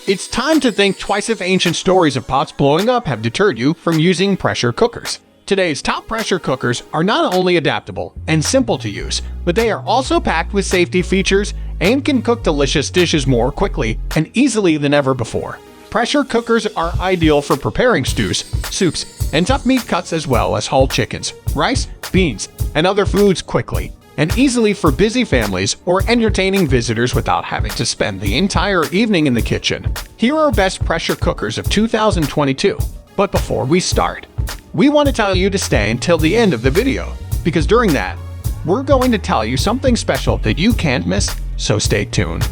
It's time to think twice if ancient stories of pots blowing up have deterred you from using pressure cookers. Today's top pressure cookers are not only adaptable and simple to use, but they are also packed with safety features and can cook delicious dishes more quickly and easily than ever before. Pressure cookers are ideal for preparing stews, soups, and tough meat cuts as well as whole chickens, rice, beans, and other foods quickly and easily for busy families or entertaining visitors without having to spend the entire evening in the kitchen. Here are best pressure cookers of 2022. But before we start, we want to tell you to stay until the end of the video, because during that, we're going to tell you something special that you can't miss, so stay tuned.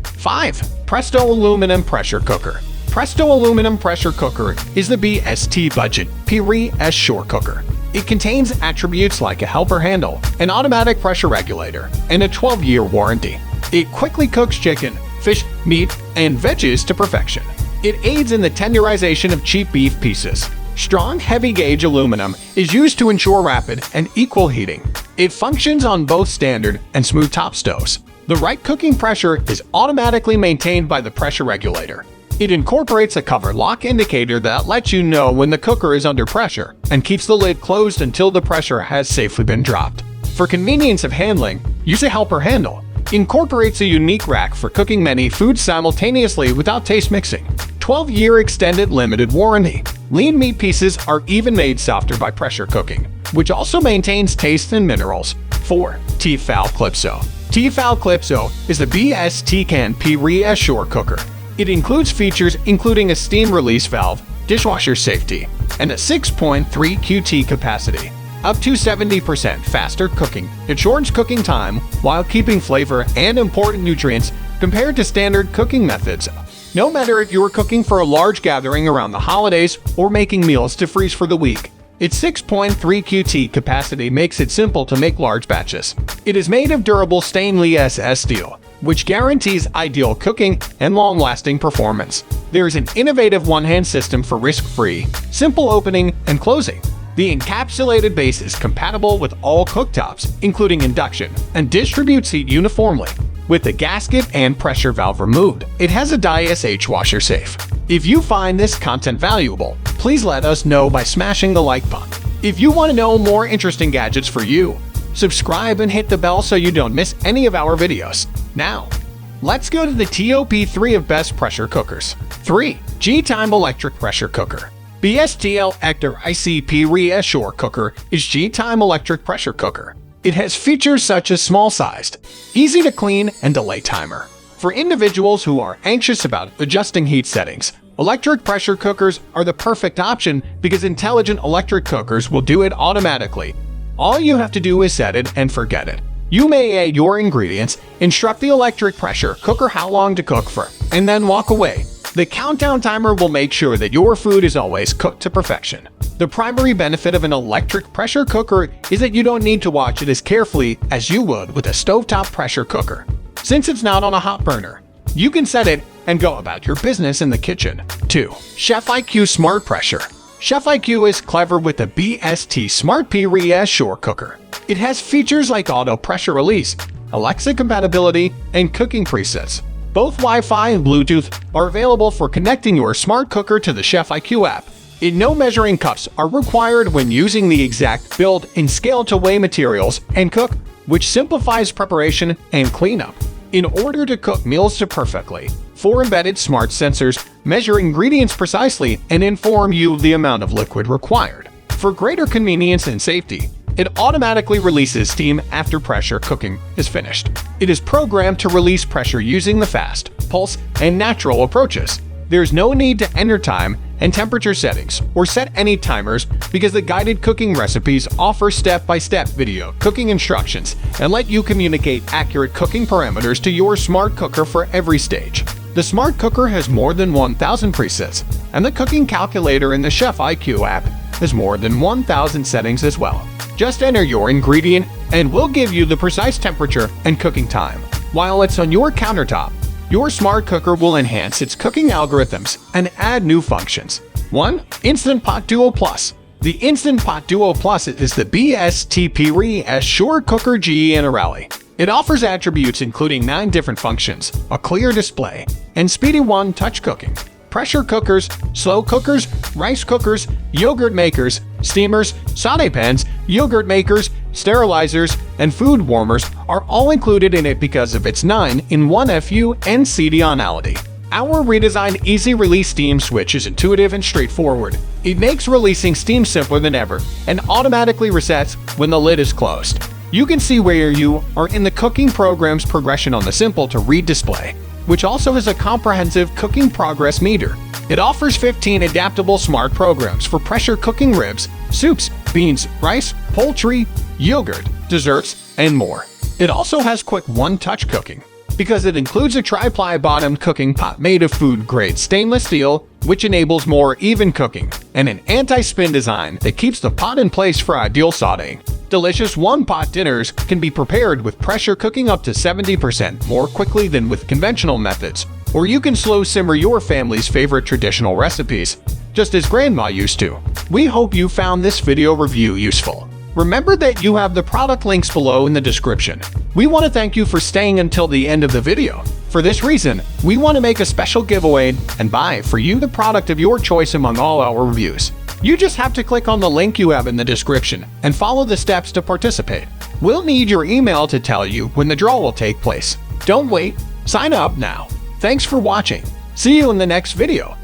5. Presto Aluminum Pressure Cooker. Presto Aluminum Pressure Cooker is the BST budget P-S shore cooker. It contains attributes like a helper handle, an automatic pressure regulator, and a 12-year warranty. It quickly cooks chicken, fish, meat, and veggies to perfection. It aids in the tenderization of cheap beef pieces. Strong, heavy-gauge aluminum is used to ensure rapid and equal heating. It functions on both standard and smooth-top stoves. The right cooking pressure is automatically maintained by the pressure regulator. It incorporates a cover lock indicator that lets you know when the cooker is under pressure and keeps the lid closed until the pressure has safely been dropped. For convenience of handling, use a helper handle. Incorporates a unique rack for cooking many foods simultaneously without taste mixing. 12-year extended limited warranty. Lean meat pieces are even made softer by pressure cooking, which also maintains taste and minerals. 4. T-Fal Clipso. T-Fal Clipso is the BST can P-S shore cooker. It includes features including a steam release valve, dishwasher safety, and a 6.3 QT capacity. Up to 70% faster cooking. It shortens cooking time while keeping flavor and important nutrients compared to standard cooking methods. No matter if you are cooking for a large gathering around the holidays or making meals to freeze for the week, its 6.3 QT capacity makes it simple to make large batches. It is made of durable stainless steel, which guarantees ideal cooking and long-lasting performance. There is an innovative one-hand system for risk-free, simple opening and closing. The encapsulated base is compatible with all cooktops, including induction, and distributes heat uniformly. With the gasket and pressure valve removed, it has a dishwasher washer safe. If you find this content valuable, please let us know by smashing the like button. If you want to know more interesting gadgets for you, subscribe and hit the bell so you don't miss any of our videos. Now, let's go to the top 3 of best pressure cookers. 3. G-Time Electric Pressure Cooker. BSTL Ector ICP-S shore cooker is G-Time electric pressure cooker. It has features such as small-sized, easy to clean, and delay timer. For individuals who are anxious about adjusting heat settings, electric pressure cookers are the perfect option because intelligent electric cookers will do it automatically. All you have to do is set it and forget it. You may add your ingredients, instruct the electric pressure cooker how long to cook for, and then walk away. The countdown timer will make sure that your food is always cooked to perfection. The primary benefit of an electric pressure cooker is that you don't need to watch it as carefully as you would with a stovetop pressure cooker. Since it's not on a hot burner, you can set it and go about your business in the kitchen. 2. Chef IQ Smart Pressure. Chef IQ is clever with the BST Smart P-S shore cooker. It has features like auto pressure release, Alexa compatibility, and cooking presets. Both Wi-Fi and Bluetooth are available for connecting your smart cooker to the Chef IQ app. No measuring cups are required when using the exact build and scale to weigh materials and cook, which simplifies preparation and cleanup. In order to cook meals to perfectly, 4 embedded smart sensors measure ingredients precisely and inform you of the amount of liquid required. For greater convenience and safety, it automatically releases steam after pressure cooking is finished. It is programmed to release pressure using the fast, pulse, and natural approaches. There's no need to enter time and temperature settings or set any timers because the guided cooking recipes offer step-by-step video cooking instructions and let you communicate accurate cooking parameters to your smart cooker for every stage. The smart cooker has more than 1,000 presets, and the cooking calculator in the Chef IQ app has more than 1,000 settings as well. Just enter your ingredient and we'll give you the precise temperature and cooking time. While it's on your countertop, your smart cooker will enhance its cooking algorithms and add new functions. 1. Instant Pot Duo Plus. The Instant Pot Duo Plus is the BSTP Short Cooker GE. It offers attributes including 9 different functions, a clear display, and speedy one-touch cooking. Pressure cookers, slow cookers, rice cookers, yogurt makers, steamers, sauté pans, yogurt makers, sterilizers, and food warmers are all included in it because of its 9-in-1 FU and CD-onality. Our redesigned easy-release steam switch is intuitive and straightforward. It makes releasing steam simpler than ever and automatically resets when the lid is closed. You can see where you are in the cooking program's progression on the simple-to-read display, which also has a comprehensive cooking progress meter. It offers 15 adaptable smart programs for pressure cooking ribs, soups, beans, rice, poultry, yogurt, desserts, and more. It also has quick one-touch cooking, because it includes a tri-ply bottomed cooking pot made of food-grade stainless steel, which enables more even cooking, and an anti-spin design that keeps the pot in place for ideal sautéing. Delicious one-pot dinners can be prepared with pressure cooking up to 70% more quickly than with conventional methods, or you can slow simmer your family's favorite traditional recipes, just as grandma used to. We hope you found this video review useful. Remember that you have the product links below in the description. We want to thank you for staying until the end of the video. For this reason, we want to make a special giveaway and buy for you the product of your choice among all our reviews. You just have to click on the link you have in the description and follow the steps to participate. We'll need your email to tell you when the draw will take place. Don't wait, sign up now. Thanks for watching. See you in the next video.